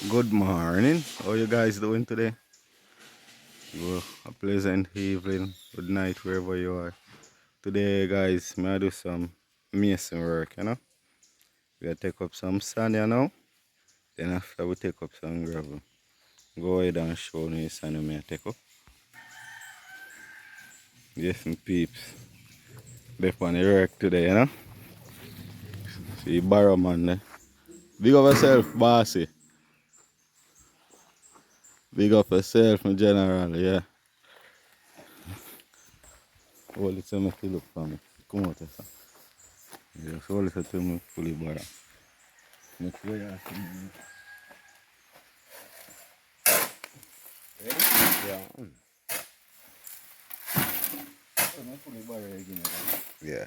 Good morning. How you guys doing today? Well, a pleasant evening, good night wherever you are. Today, guys, may I do some mason work, We gotta take up some sand, Then after we take up some gravel, go ahead and show me sand we may take up. Yes, my peeps. They on the work today, See, borrow man, Big up yourself, bossy. Big up yourself, my general, yeah. Hold it so make you look for me. Come out, sir. Yes, hold it so me fully borrow. Make sure you ask me. Yeah. Yeah.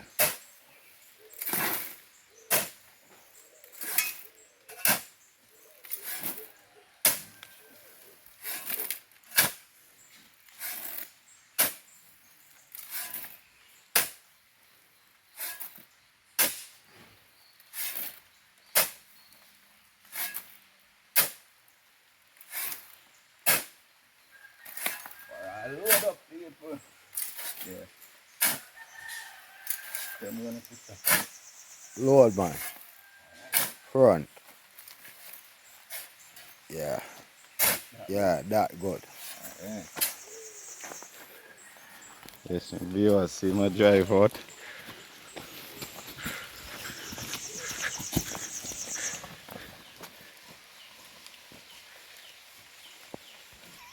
I load up people. Yeah. Tell me when to put that. Load man. Front. Yeah. Yeah, that good. Yeah. Yes, viewers see my drive out.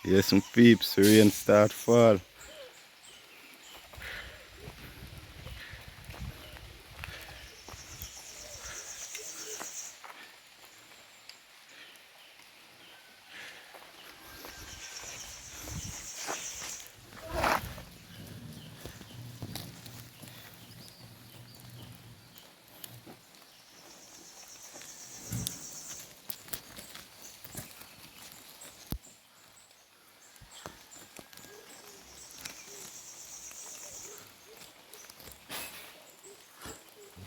Yes, some peeps, rain start fall.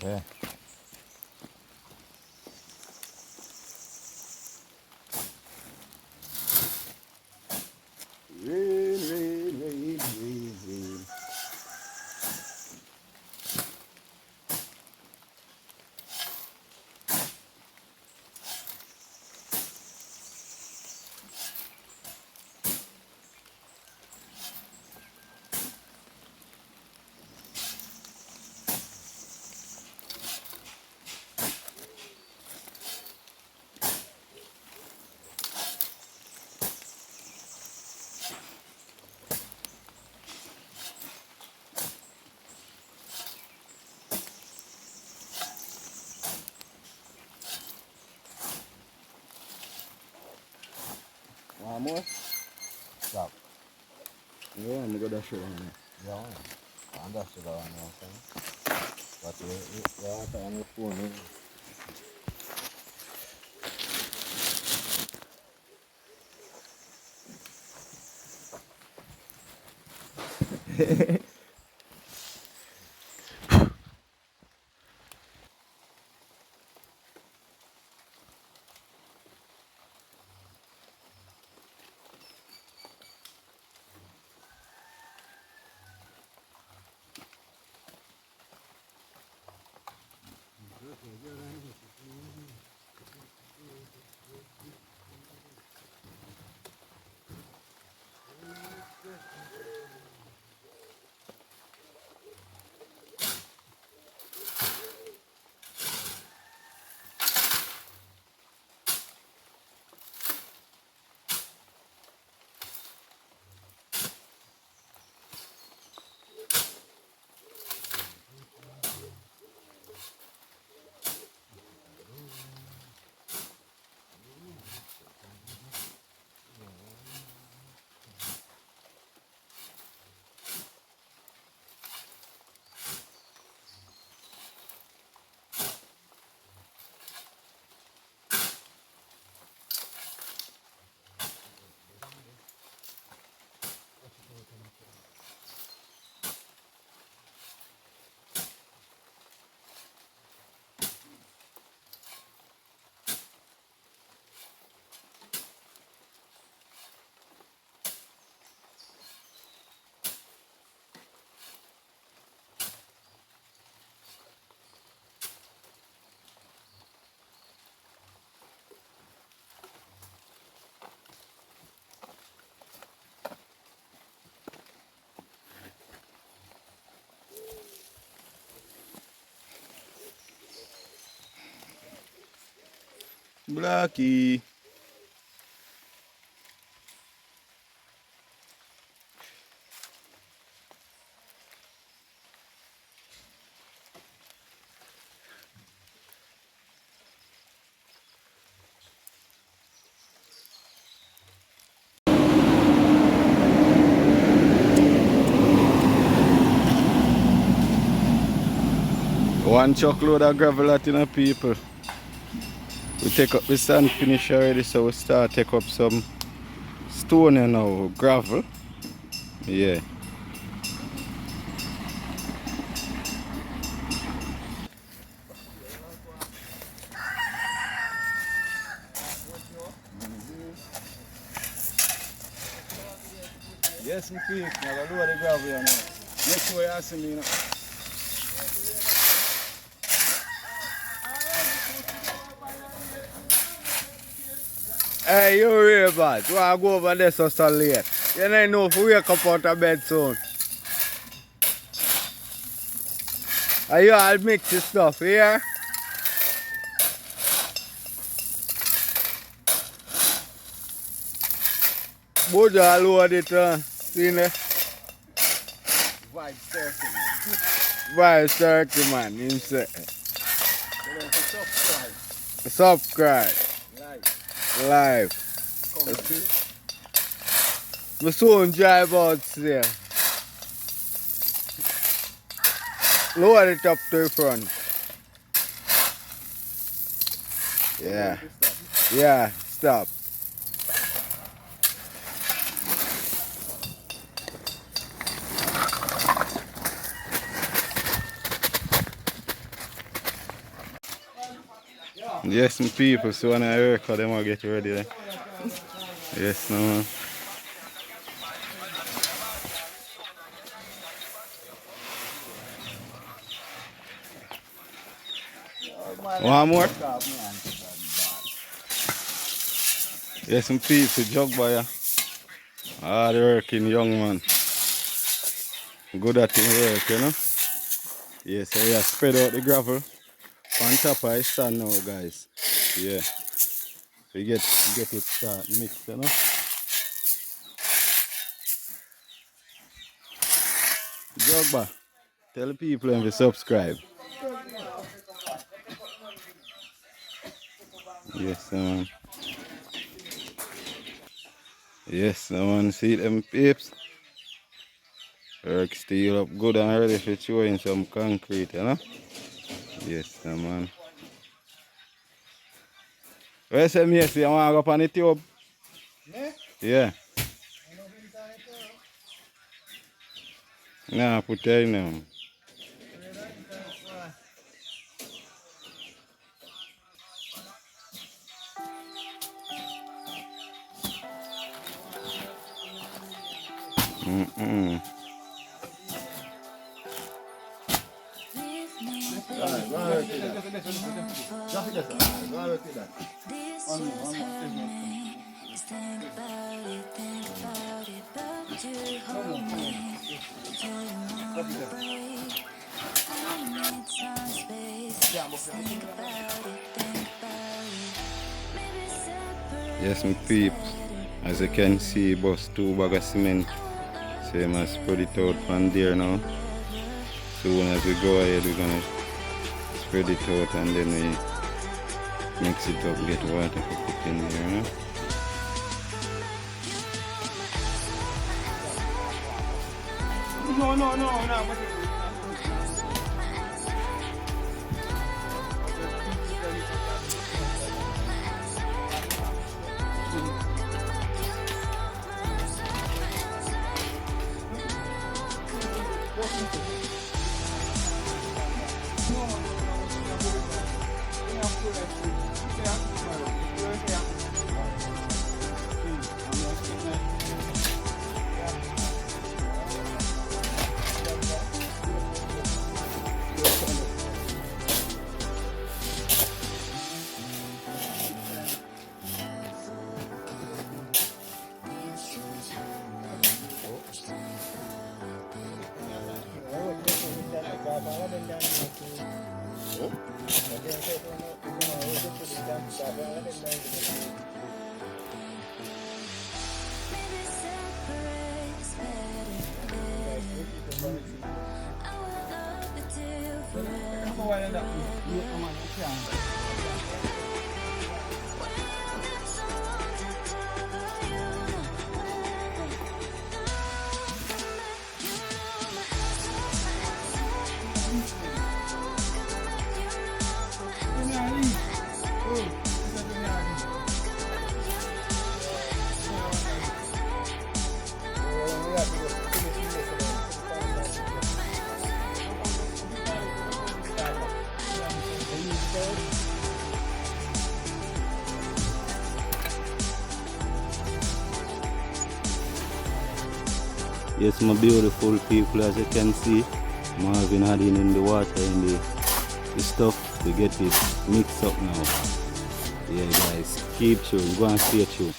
Yeah. Rain, rain, rain, rain, rain. One more? Stop. Yeah, I'm gonna show you. Yeah, and that's the one, but you have to on your phone. Blackie. One truckload of gravel at in people. We take up the sand finish already, so we start take up some stone here now, gravel. Yeah. Yes, my people, I'm going to load the gravel here now. Make sure you see me now. Hey, you real bad. Why go over there so late? You don't know if we wake up out of bed soon. Are you all mix this stuff here? Both all load it, see there? Vibe 30, man. Vibe 30, man, him say. Subscribe. Live. My son drive out there. Lower it up to the front. Yeah. Yeah, stop. Yes, my people, so when I work, them will get ready. Eh? Yes, no man. One more? Yes, my people, jug buyer. Hard working young man. Good at his work, you know. Yes, so yeah, spread out the gravel. On top of his stand now, guys. Yeah. So you get it start mixed, you know. Jogba, tell the people and to subscribe. Yes, man. Yes, man. See them peeps. Work steel up good and ready for throwing some concrete, you know. Yes, man. Where say me see I want to go up on the tube? Me? Yeah. Nah, put that in there. Yes, my peeps. As you can see, bus 2 bags of cement. Same as spread it out from there now. Soon as we go ahead, we're gonna spread it out and then we mix it up, get water to put in there, you know? No. Yes, my beautiful people, as you can see, Marvin adding in the water and the stuff to get it mixed up now. Yeah, guys, keep tuned, go and stay tuned.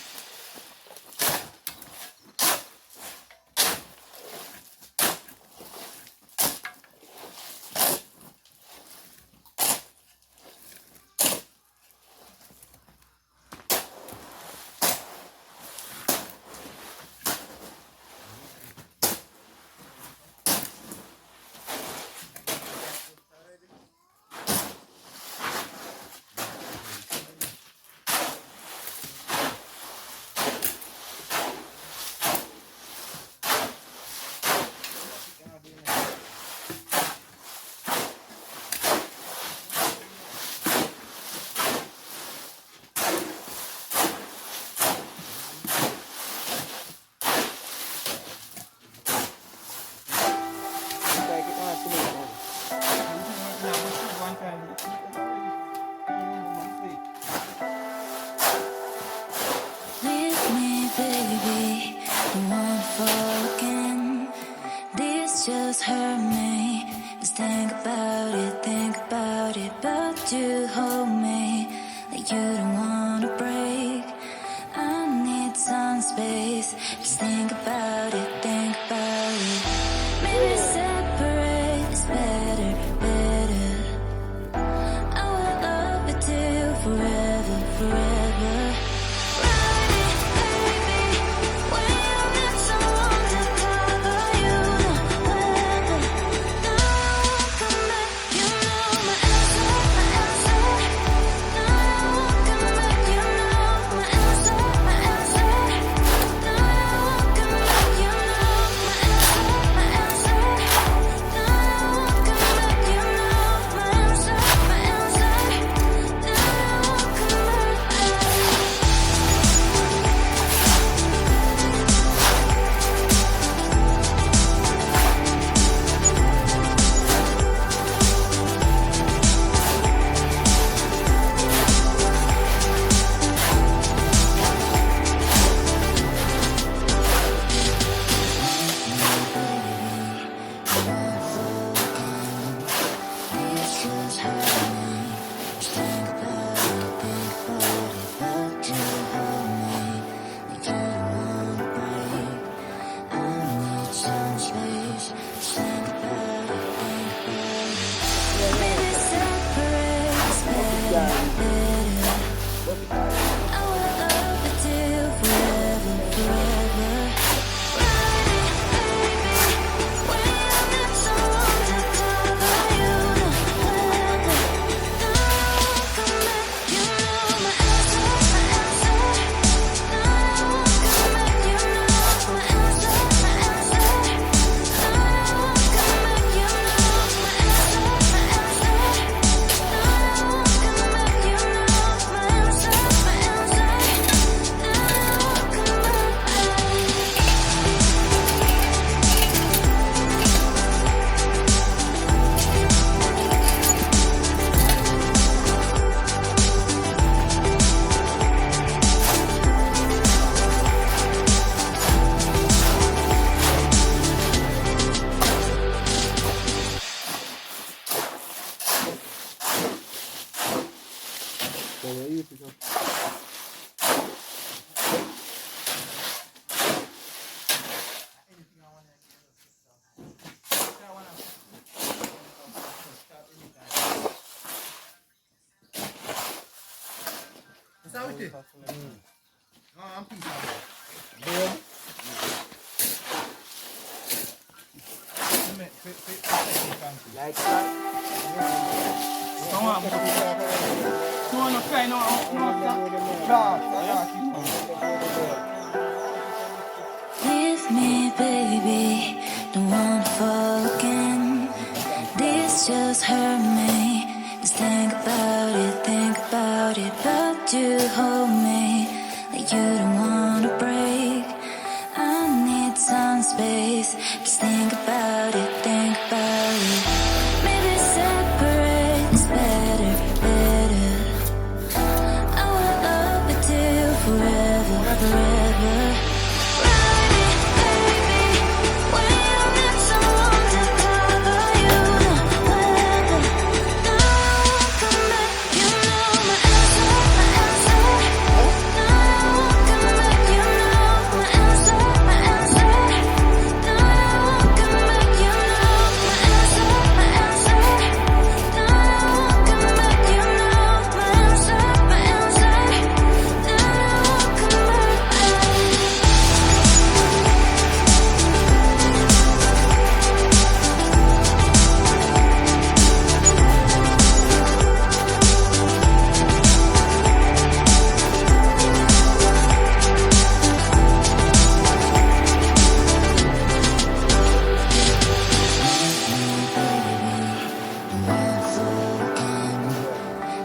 Leave me, baby, don't wanna fall again. This just hurt me. Just think about it, but you hold me like you don't wanna break. I need some space. Just think about it, Maybe separate is better, better. I will love you till forever, forever. Like that. I want to no one cry no Leave me, baby. Don't wanna fall again. This just hurt me. Just think about it. But you hold me like you don't wanna break. I need some space. Just think about it, think about it. Maybe separate is better, better. I will love with you forever, forever. Ride it, baby. When you need someone to cover you, wherever. Now I won't come back. You know my answer, my answer. Now I won't come back. You know my answer, my answer. Now I won't come back. You know my answer, my answer. Now I won't come back. You know my answer, my answer. Now I won't come back.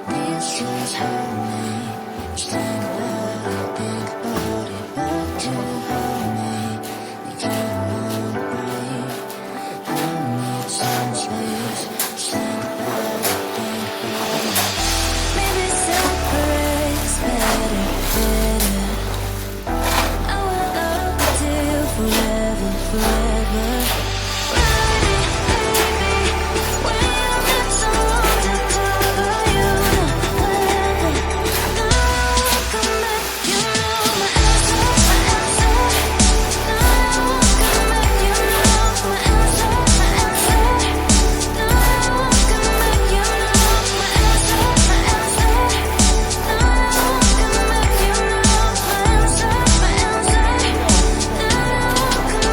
This just hurt me. Just think about it, but you hold me like you don't wanna break. I need some space. Just think about it. Maybe separate's better, better. I will love with you forever, forever. Ride it, baby. When you need someone to cover you, wherever. Now I won't come back. You know my answer, my answer. Now I won't come back. You know my answer, my answer. Now I won't come back. You know my answer, my answer. Now I won't come back. You know my answer, my answer. Now I won't come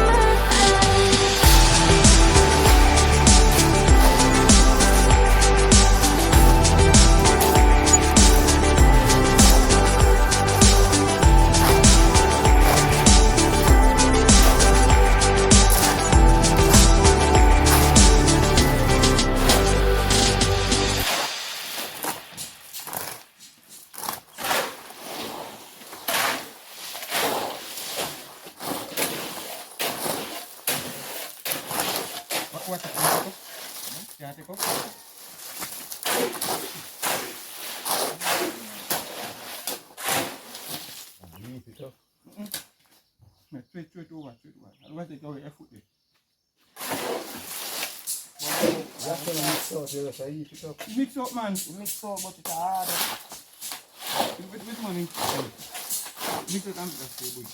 what yeah, take off. Straight over. Otherwise they go your foot there. Mix up, man. Mix up, but it's hard. With money. Mix it and just stay good.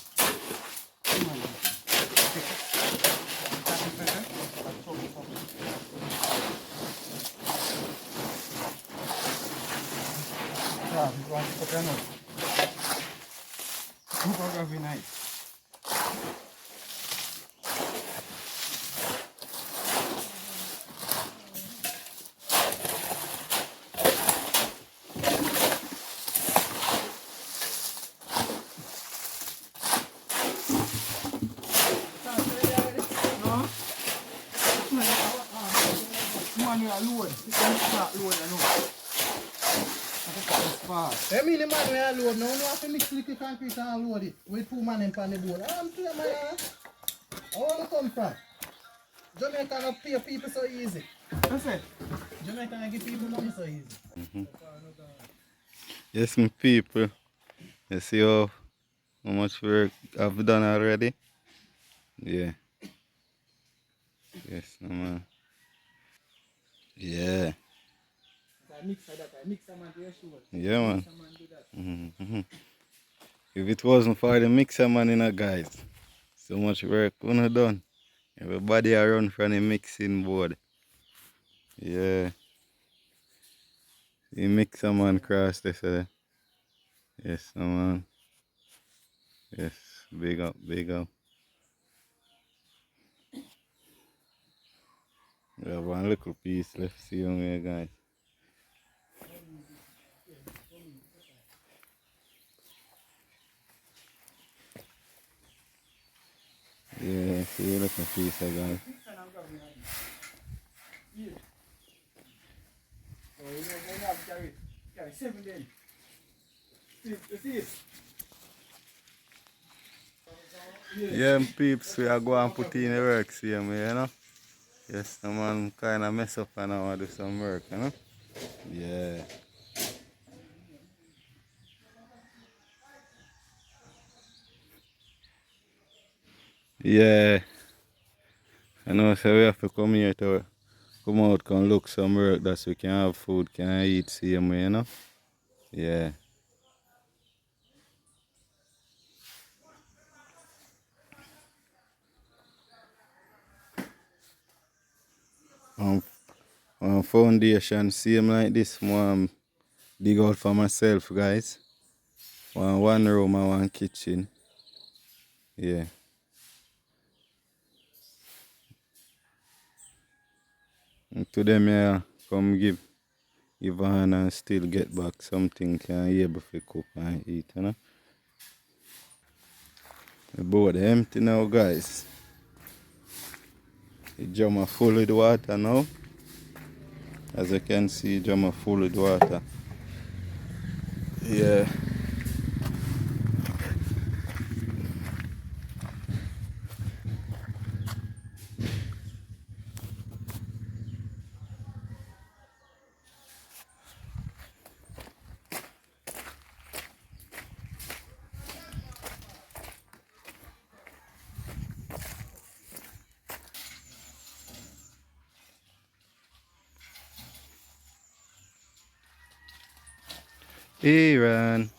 Yeah, you want to put it on. Super nice. Load. Start load, I know. I mean, the man we are load now, you have to mix liquid concrete and load it with 2 men in the board. I'm clear, man. I want to come from. Jamaica not pay people so easy. That's it. Jamaica not give people money so easy. Yes, my people. You see how much work I've done already? Yeah. Yes, no man. Yeah. I mix them and do sure. Yeah, man. If it wasn't for the mixer man, guys, so much work couldn't have done. Everybody around from the mixing board. Yeah. The mixer man cross this. Yes, no man. Yes, big up, big up. We have one little piece left, see you here, guys. Yeah, see you looking piece of guys. So you have to carry 7 then. See it? Yeah, peeps, we are going to put in the work, see me, you know? Yes, the man kind of mess up and I want to do some work, you know? Yeah. Yeah. I know, so we have to come here to come out, come look some work that we can have food, can eat, see me, you know? Yeah. Um, foundation, same like this, one dig out for myself, guys. One room and one kitchen. Yeah. And to them, yeah, come give on and still get back something can able to cook and eat, you know. The boat empty now, guys. The drum are full with water now. As you can see, drum are full with water. Yeah. Aaron.